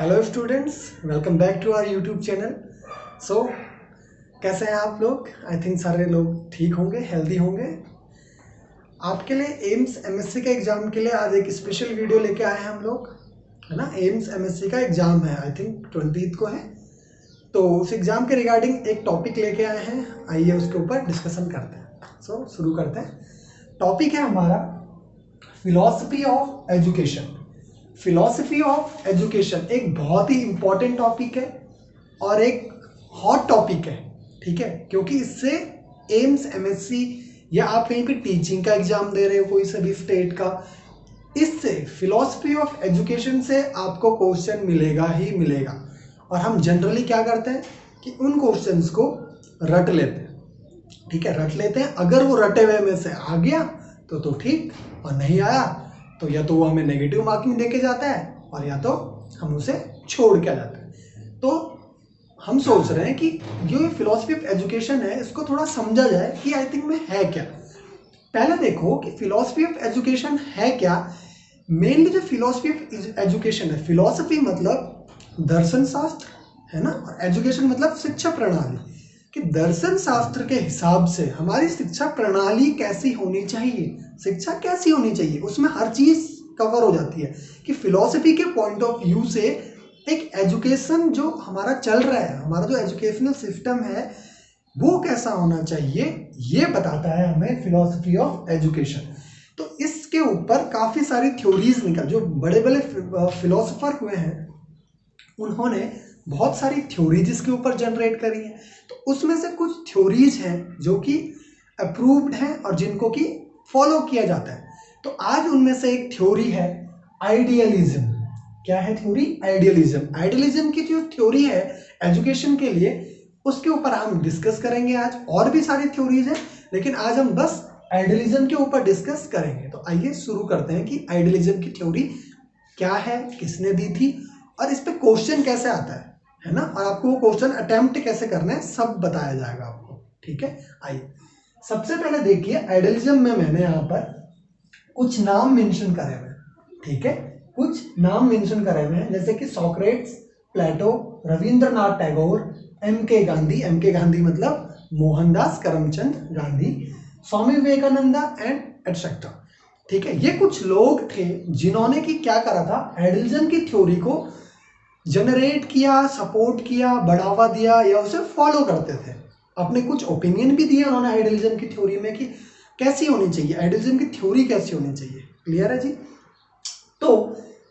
Hello students, welcome back to our YouTube channel. So कैसे हैं आप लोग? आई थिंक सारे लोग ठीक होंगे, हेल्दी होंगे। आपके लिए एम्स एमएससी का एग्ज़ाम के लिए आज एक स्पेशल वीडियो लेके आए हैं हम लोग, है ना। एम्स एमएससी का एग्ज़ाम है, आई थिंक 20 को है, तो उस एग्ज़ाम के रिगार्डिंग एक टॉपिक लेके आए हैं। आइए उसके ऊपर डिस्कशन करते हैं। सो शुरू करते हैं। टॉपिक है हमारा philosophy of education. Philosophy of education एक बहुत ही इंपॉर्टेंट टॉपिक है और एक हॉट टॉपिक है, ठीक है, क्योंकि इससे एम्स एमएससी या आप कहीं पे टीचिंग का एग्जाम दे रहे हो कोई सभी स्टेट का, इससे फिलॉसफी ऑफ एजुकेशन से आपको क्वेश्चन मिलेगा ही मिलेगा। और हम जनरली क्या करते हैं कि उन क्वेश्चंस को रट लेते हैं, ठीक है, रट लेते हैं। अगर वो रटे हुए में से आ गया तो ठीक, और नहीं आया तो या तो वो हमें नेगेटिव मार्किंग देके जाता है और या तो हम उसे छोड़ के आ जाते हैं। तो हम सोच रहे हैं कि जो फिलॉसफी ऑफ एजुकेशन है इसको थोड़ा समझा जाए कि आई थिंक में है क्या। पहले देखो कि फिलॉसफी ऑफ एजुकेशन है क्या। मेनली जो फिलॉसफी ऑफ एजुकेशन है, फिलॉसफी मतलब दर्शन शास्त्र, है ना, और एजुकेशन मतलब शिक्षा प्रणाली, कि दर्शन शास्त्र के हिसाब से हमारी शिक्षा प्रणाली कैसी होनी चाहिए, शिक्षा कैसी होनी चाहिए, उसमें हर चीज कवर हो जाती है। कि फिलॉसफी के पॉइंट ऑफ व्यू से एक एजुकेशन जो हमारा चल रहा है, हमारा जो एजुकेशनल सिस्टम है वो कैसा होना चाहिए, ये बताता है हमें फिलॉसफी ऑफ एजुकेशन। तो इसके ऊपर काफी सारी थ्योरीज निकल, जो बड़े बड़े फिलोसोफर हुए हैं उन्होंने बहुत सारी थ्योरीज इसके ऊपर जनरेट करी है। तो उसमें से कुछ थ्योरीज हैं जो कि अप्रूव्ड हैं और जिनको कि फॉलो किया जाता है। तो आज उनमें से एक थ्योरी है आइडियलिज्म। क्या है थ्योरी? आइडियलिज्म। आइडियलिज्म की जो थ्योरी है एजुकेशन के लिए, उसके ऊपर हम डिस्कस करेंगे आज। और भी सारी थ्योरीज हैं लेकिन आज हम बस आइडियलिज्म के ऊपर डिस्कस करेंगे। तो आइए शुरू करते हैं कि आइडियलिज्म की थ्योरी क्या है, किसने दी थी, और इस पे क्वेश्चन कैसे आता है ना, और आपको वो क्वेश्चन अटेम्प्ट कैसे करना है सब बताया जाएगा आपको, ठीक है। आइए सबसे पहले देखिए, आइडियलिज्म में मैंने यहाँ पर कुछ नाम मेंशन करे हुए हैं, ठीक है, कुछ नाम मेंशन करे हुए हैं, जैसे कि सोक्रेट्स, प्लेटो, रविंद्रनाथ टैगोर, एम के गांधी मतलब मोहनदास करमचंद गांधी, स्वामी विवेकानंदा एंड एटसेट्रा, ठीक है। ये कुछ लोग थे जिन्होंने की क्या करा था, आइडियलिज्म की थ्योरी को जनरेट किया, सपोर्ट किया, बढ़ावा दिया या उसे फॉलो करते थे। अपने कुछ ओपिनियन भी दिए उन्होंने आइडियलिज्म की थ्योरी में कि कैसी होनी चाहिए, आइडियलिज्म की थ्योरी कैसी होनी चाहिए। क्लियर है जी? तो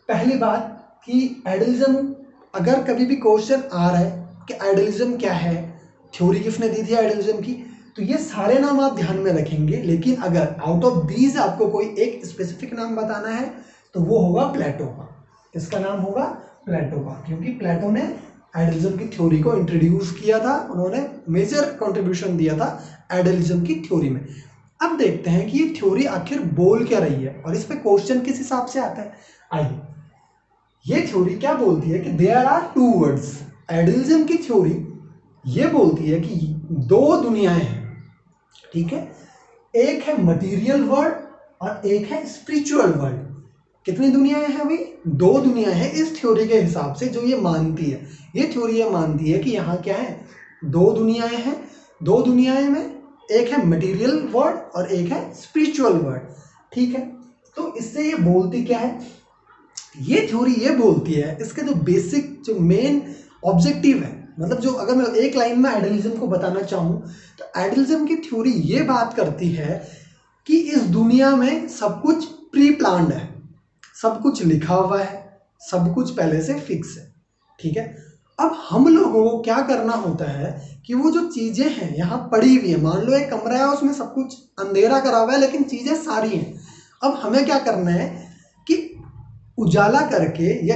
पहली बात कि आइडियलिज्म, अगर कभी भी क्वेश्चन आ रहा है कि आइडियलिज्म क्या है, थ्योरी किसने दी थी आइडियलिज्म की, तो ये सारे नाम आप ध्यान में रखेंगे। लेकिन अगर आउट ऑफ दीज आपको कोई एक स्पेसिफिक नाम बताना है तो वो होगा प्लेटो का। इसका नाम होगा प्लेटो का, क्योंकि प्लेटो ने आइडियलिज्म की थ्योरी को इंट्रोड्यूस किया था, उन्होंने मेजर कंट्रीब्यूशन दिया था आइडियलिज्म की थ्योरी में। अब देखते हैं कि ये थ्योरी आखिर बोल क्या रही है और इस पे क्वेश्चन किस हिसाब से आता है। आइए, ये थ्योरी क्या बोलती है कि there are two worlds. Idealism की थ्योरी ये बोलती है कि दो दुनियाएं हैं, ठीक है, एक है मटेरियल वर्ल्ड और एक है स्पिरिचुअल वर्ल्ड। कितनी दुनियाएं हैं भाई? दो दुनियाएं हैं इस थ्योरी के हिसाब से, जो ये मानती है। ये थ्योरी ये मानती है कि यहाँ क्या है, दो दुनियाएं हैं। दो दुनियाएं में एक है मटेरियल वर्ल्ड और एक है स्पिरिचुअल वर्ल्ड, ठीक है। तो इससे ये बोलती क्या है, ये थ्योरी ये बोलती है, इसका जो बेसिक जो मेन ऑब्जेक्टिव है, मतलब जो अगर मैं एक लाइन में आइडियलिज्म को बताना चाहूँ तो आइडियलिज्म की थ्योरी ये बात करती है कि इस दुनिया में सब कुछ प्री प्लान्ड है, सब कुछ लिखा हुआ है, सब कुछ पहले से फिक्स है, ठीक है। अब हम लोगों को क्या करना होता है कि वो जो चीजें हैं यहाँ पड़ी हुई है, मान लो एक कमरा है उसमें सब कुछ अंधेरा करा हुआ है लेकिन चीजें सारी हैं। अब हमें क्या करना है कि उजाला करके या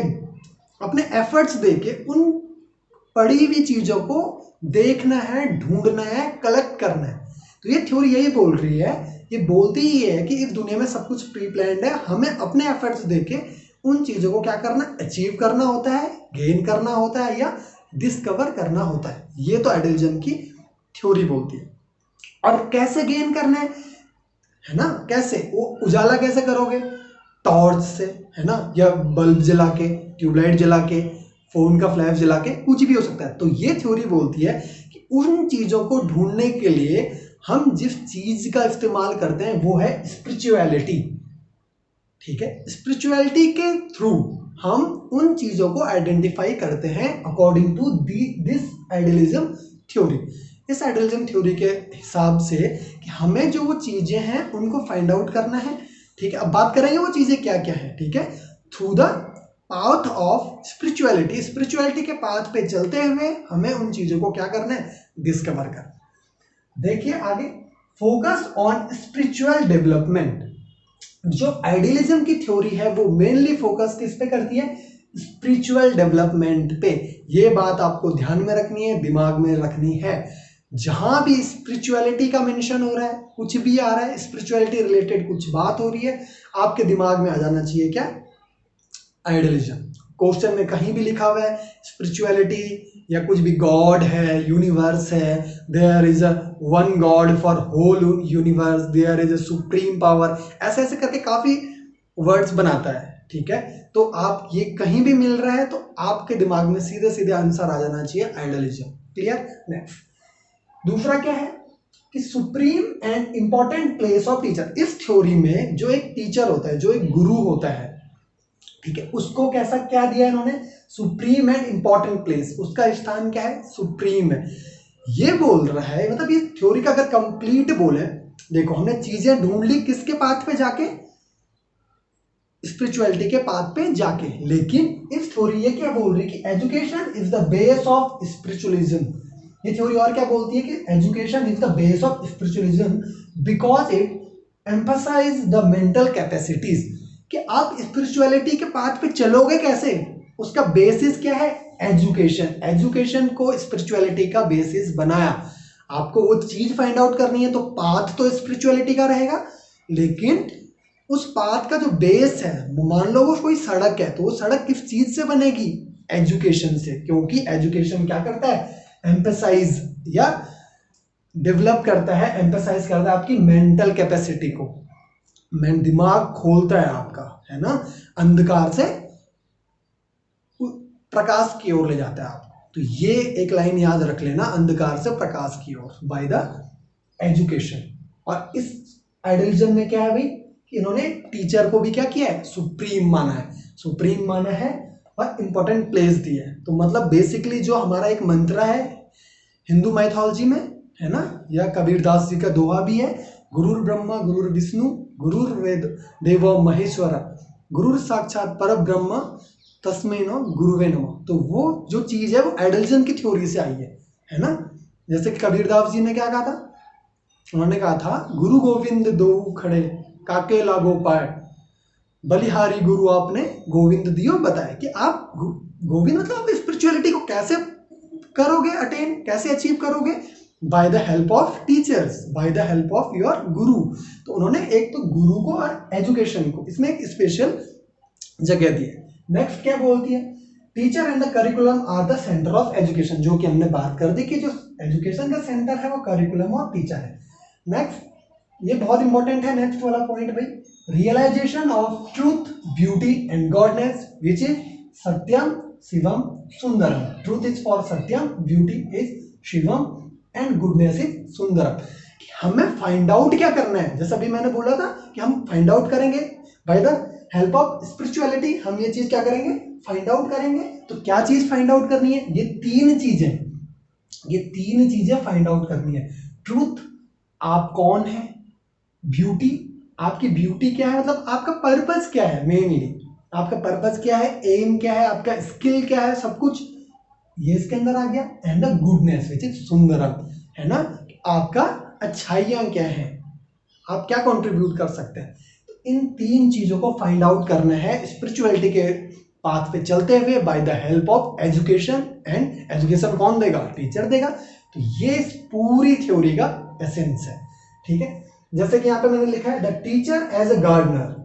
अपने एफर्ट्स देके उन पड़ी हुई चीजों को देखना है, ढूंढना है, कलेक्ट करना है। तो ये थ्योरी यही बोल रही है, ये बोलती ही है कि इस दुनिया में सब कुछ प्री प्लान्ड है, हमें अपने एफर्ट्स देके उन चीजों को क्या करना, अचीव करना होता है, गेन करना होता है या डिस्कवर करना होता है। ये तो आइडियलिज्म की थ्योरी बोलती है। और कैसे गेन करना है ना, कैसे वो उजाला कैसे करोगे, टॉर्च से, है ना, या बल्ब जला के, ट्यूबलाइट जला के, फोन का फ्लैश जला के, कुछ भी हो सकता है। तो ये थ्योरी बोलती है कि उन चीजों को ढूंढने के लिए हम जिस चीज का इस्तेमाल करते हैं वो है स्पिरिचुअलिटी। ठीक है, स्पिरिचुअलिटी के थ्रू हम उन चीजों को आइडेंटिफाई करते हैं according to this idealism theory. इस आइडियलिज्म थ्योरी के हिसाब से कि हमें जो वो चीजें हैं उनको फाइंड आउट करना है। ठीक है, अब बात करेंगे वो चीजें क्या क्या है। ठीक है, through the path of spirituality, spirituality के पाथ पे चलते हुए हमें उन चीजों को क्या करना है, डिस्कवर करना। देखिए आगे, फोकस ऑन स्पिरिचुअल डेवलपमेंट। जो आइडियलिज्म की थ्योरी है वो मेनली फोकस किस पे करती है, स्पिरिचुअल डेवलपमेंट पे। ये बात आपको ध्यान में रखनी है, दिमाग में रखनी है। जहां भी स्पिरिचुअलिटी का मेंशन हो रहा है, कुछ भी आ रहा है, स्पिरिचुअलिटी रिलेटेड कुछ बात हो रही है, आपके दिमाग में आ जाना चाहिए क्या, आइडियलिज्म। क्वेश्चन में कहीं भी लिखा हुआ है स्पिरिचुअलिटी या कुछ भी, गॉड है, यूनिवर्स है, there is a one God for whole universe, there is a supreme power, ऐसे ऐसे करके काफी वर्ड्स बनाता है। ठीक है, तो आप ये कहीं भी मिल रहा है तो आपके दिमाग में सीधे सीधे आंसर आ जाना चाहिए आइडियलिज्म। क्लियर। नेक्स्ट, दूसरा क्या है कि supreme and important place of teacher. इस थ्योरी में जो एक टीचर होता है, जो एक गुरु होता है, ठीक है, उसको कैसा क्या दिया इन्होंने, सुप्रीम एंड इंपॉर्टेंट प्लेस, उसका स्थान क्या है, सुप्रीम है। ये बोल रहा है, मतलब ये थ्योरी का अगर कंप्लीट बोले, देखो हमने चीजें ढूंढ ली किसके पाथ पे जाके, स्पिरिचुअलिटी के पाथ पे जाके। लेकिन इस थ्योरी ये क्या बोल रही है कि education is the base of spiritualism. ये थ्योरी और क्या बोलती है कि education is the base of spiritualism because it emphasise the mental capacities. कि आप स्पिरिचुअलिटी के पाथ पे चलोगे कैसे, उसका बेसिस क्या है, एजुकेशन। एजुकेशन को स्पिरिचुअलिटी का बेसिस बनाया। आपको वो चीज फाइंड आउट करनी है तो पाथ तो स्पिरिचुअलिटी का रहेगा, लेकिन उस पाथ का जो बेस है, मान लो वो कोई सड़क है, तो वो सड़क किस चीज से बनेगी, एजुकेशन से। क्योंकि एजुकेशन क्या करता है, एम्फसाइज या डेवलप करता है, एम्फसाइज करता है आपकी मेंटल कैपेसिटी को, दिमाग खोलता है आपका, है ना, अंधकार से प्रकाश की ओर ले जाता है आपको। तो ये एक लाइन याद रख लेना, अंधकार से प्रकाश की ओर बाय द एजुकेशन। और इस आइडियलिज्म में क्या है भाई कि इन्होंने टीचर को भी क्या किया है, सुप्रीम माना है, सुप्रीम माना है और इंपॉर्टेंट प्लेस दी है। तो मतलब बेसिकली जो हमारा एक मंत्र है हिंदू माइथोलॉजी में, है ना, या कबीरदास जी का दोहा भी है, गुरुर ब्रह्मा गुरुर विष्णु गुरुर वेद देवो महेश्वर गुरुर साक्षात पर ब्रह्म तस्मै नो गुरुवे नमः। तो वो जो चीज है वो आइडियलिज्म की थ्योरी से आई है ना। जैसे कि कबीरदास जी ने क्या कहा था, उन्होंने कहा था गुरु गोविंद दो खड़े काके लागो पाए, बलिहारी गुरु आपने गोविंद दियो बताए। कि आप गोविंद मतलब आप स्पिरिचुअलिटी को कैसे करोगे अटेन, कैसे अचीव करोगे, by the help of teachers, by the help of your गुरु। तो उन्होंने एक तो गुरु को और एजुकेशन को इसमें एक स्पेशल जगह दी है। नेक्स्ट क्या बोलती है, teacher and the curriculum are the centre of education, जो कि हमने बात कर दी कि जो एजुकेशन का सेंटर है वो करिकुलम और टीचर है। नेक्स्ट, ये बहुत इंपॉर्टेंट है नेक्स्ट वाला पॉइंट भाई, realisation of truth beauty and goodness which is सत्यम शिवम सुंदरम। ट्रूथ इज फॉर सत्यम, ब्यूटी इज शिवम एंड गुडनेस इज सुंदरम। हमें फाइंड आउट क्या करना है, जैसा अभी मैंने बोला था कि हम फाइंड आउट करेंगे by the help of spirituality, हम ये चीज क्या करेंगे, फाइंड आउट करेंगे। तो क्या चीज फाइंड आउट करनी है, ये तीन चीजें फाइंड आउट करनी है। ट्रूथ, आप कौन है, ब्यूटी, आपकी ब्यूटी क्या है, मतलब आपका पर्पस क्या है, मेनली आपका पर्पस क्या है, एम क्या है, आपका स्किल क्या है, सब कुछ ये इसके अंदर आ गया। And the goodness which is Sundaram, है ना, आपका अच्छाइयां क्या है, आप क्या कंट्रीब्यूट कर सकते हैं। तो इन तीन चीजों को फाइंड आउट करना है स्पिरिचुअलिटी के पाथ पे चलते हुए by the help of education. And education कौन देगा, टीचर देगा। तो ये पूरी थ्योरी का एसेंस है। ठीक है, जैसे कि यहाँ पे मैंने लिखा है the teacher as a gardener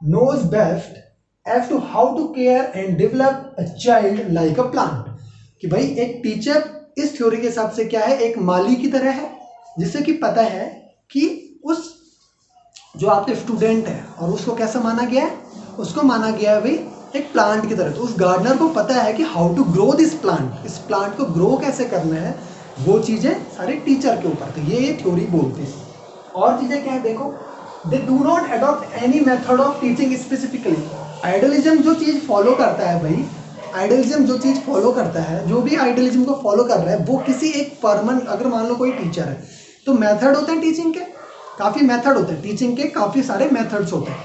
knows best as to how to care and develop a child like a plant. कि भाई एक टीचर इस थ्योरी के हिसाब से क्या है, एक माली की तरह है, जिससे कि पता है कि उस जो आपके स्टूडेंट है, और उसको कैसा माना गया है, उसको माना गया है भाई एक प्लांट की तरह। तो उस गार्डनर को पता है कि how to grow this plant, इस प्लांट को ग्रो कैसे करना है, वो चीज़ें सारे टीचर के ऊपर थी। ये थ्योरी बोलते हैं। और चीज़ें क्या है देखो, they do not adopt any method of teaching specifically. Idealism जो चीज़ फॉलो करता है भाई, आइडियलिज्म जो चीज़ फॉलो करता है, जो भी आइडियलिज्म को फॉलो कर रहा है वो किसी एक परमानेंट, अगर मान लो कोई टीचर है तो मेथड होते हैं टीचिंग के, काफ़ी मेथड होते हैं टीचिंग के, काफ़ी सारे मेथड्स होते हैं।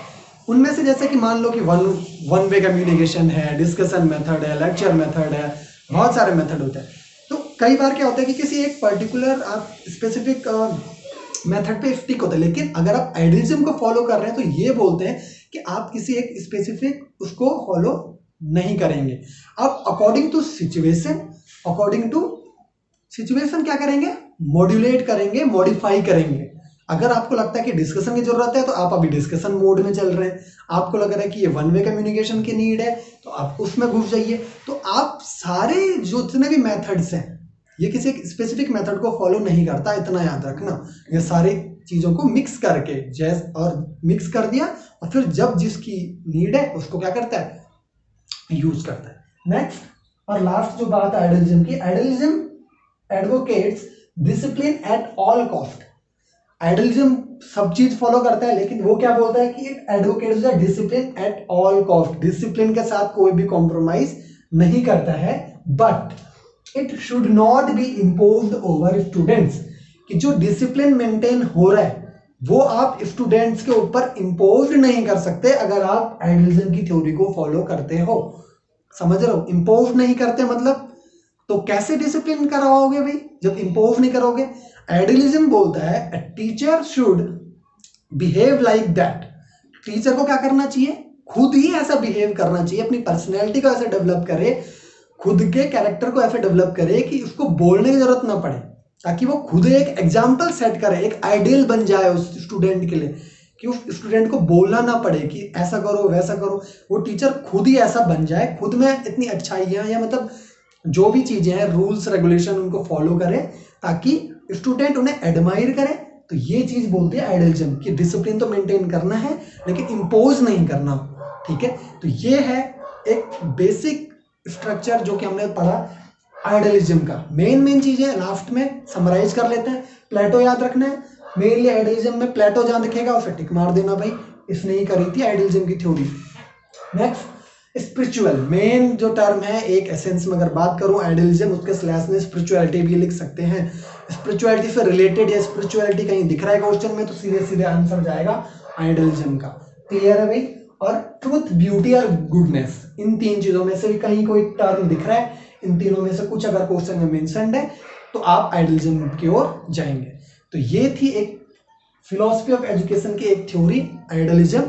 उनमें से जैसे कि मान लो कि वन वे कम्युनिकेशन है, डिस्कशन मेथड है, लेक्चर मेथड है, बहुत सारे मेथड होते हैं। तो कई बार क्या होता है कि किसी एक पर्टिकुलर आप स्पेसिफिक मेथड पे स्टिक होते हैं, लेकिन अगर आप आइडियलिज्म को फॉलो कर रहे हैं तो ये बोलते हैं कि आप किसी एक स्पेसिफिक उसको फॉलो नहीं करेंगे, आप अकॉर्डिंग टू सिचुएशन क्या करेंगे, मॉड्यूलेट करेंगे, मॉडिफाई करेंगे। अगर आपको लगता है कि डिस्कशन की जरूरत है तो आप अभी डिस्कशन मोड में चल रहे हैं, आपको लग रहा है कि ये वन वे कम्युनिकेशन की नीड है तो आप उसमें घुस जाइए। तो आप सारे जितने भी मेथड्स हैं, ये किसी स्पेसिफिक मेथड को फॉलो नहीं करता, इतना याद रखना। ये सारी चीज़ों को मिक्स करके और मिक्स कर दिया और फिर जब जिसकी नीड है उसको क्या करता है, यूज करता है। नेक्स्ट और लास्ट जो बात है आइडियलिज्म की, idealism advocates discipline at all cost. Idealism सब चीज फॉलो करता है, लेकिन वो क्या बोलता है कि it advocates the discipline at all cost. Discipline के साथ कोई भी कॉम्प्रोमाइज नहीं करता है, but it should not be imposed over students. कि जो डिसिप्लिन मेंटेन हो रहा है वो आप स्टूडेंट्स के ऊपर इम्पोज नहीं कर सकते अगर आप आइडियलिज्म की थ्योरी को फॉलो करते हो। समझ रहे हो, इम्पोज नहीं करते मतलब, तो कैसे डिसिप्लिन करवाओगे भाई जब इम्पोज नहीं करोगे। आइडियलिज्म बोलता है a teacher should behave like that. Teacher को क्या करना चाहिए, खुद ही ऐसा बिहेव करना चाहिए, अपनी पर्सनैलिटी को ऐसे डेवलप करे, खुद के कैरेक्टर को ऐसे डेवलप करे कि उसको बोलने की जरूरत ना पड़े, ताकि वो खुद एक एग्जाम्पल सेट करे, एक आइडियल बन जाए उस स्टूडेंट के लिए, कि उस स्टूडेंट को बोलना ना पड़े कि ऐसा करो वैसा करो। वो टीचर खुद ही ऐसा बन जाए, खुद में इतनी अच्छाइयाँ या मतलब जो भी चीज़ें हैं, रूल्स रेगुलेशन उनको फॉलो करे ताकि स्टूडेंट उन्हें एडमायर करे। तो ये चीज़ बोलते हैं आइडियलिज्म कि डिसिप्लिन तो मेंटेन करना है लेकिन इम्पोज नहीं करना। ठीक है, तो ये है एक बेसिक स्ट्रक्चर जो कि हमने पढ़ा आइडियलिज्म का। मेन चीज़ें लास्ट में समराइज कर लेते हैं। प्लेटो याद रखना है, मेनली आइडियलिज्म में प्लेटो जहाँ दिखेगा उसे टिक मार देना भाई, इसने ही करी थी आइडियलिज्म की थ्योरी। नेक्स्ट स्पिरिचुअल, मेन जो टर्म है, एक एसेंस में अगर बात करूं आइडियलिज्म, उसके स्लैश में स्पिरिचुअलिटी भी लिख सकते हैं। स्पिरिचुअलिटी से रिलेटेड या स्पिरिचुअलिटी कहीं दिख रहा है क्वेश्चन में तो सीधे सीधे आंसर जाएगा आइडियलिज्म का। क्लियर है भाई। और ट्रूथ, ब्यूटी और गुडनेस, इन तीन चीजों में से भी कहीं कोई टर्म दिख रहा है, इन तीनों में से कुछ अगर क्वेश्चन में मेंशन्ड है तो आप आइडियलिज्म की ओर जाएंगे। तो ये थी एक फिलॉसफी ऑफ एजुकेशन की एक थ्योरी आइडियलिज्म,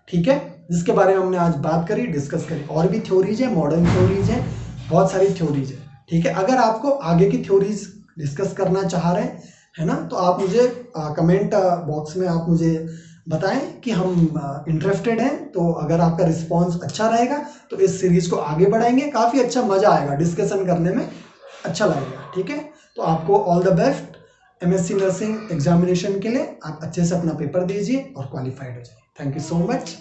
ठीक है, जिसके बारे में हमने आज बात करी, डिस्कस करी। और भी थ्योरीज है, मॉडर्न थ्योरीज है, बहुत सारी थ्योरीज है। ठीक है, अगर आपको आगे की थ्योरीज डिस्कस करना चाह रहे हैं, है ना, तो आप मुझे कमेंट बॉक्स में आप मुझे बताएं कि हम इंटरेस्टेड हैं। तो अगर आपका रिस्पांस अच्छा रहेगा तो इस सीरीज को आगे बढ़ाएंगे, काफ़ी अच्छा मज़ा आएगा, डिस्कशन करने में अच्छा लगेगा। ठीक है, तो आपको all the best MSc nursing examination के लिए। आप अच्छे से अपना पेपर दीजिए और क्वालिफाइड हो जाइए। Thank you so much.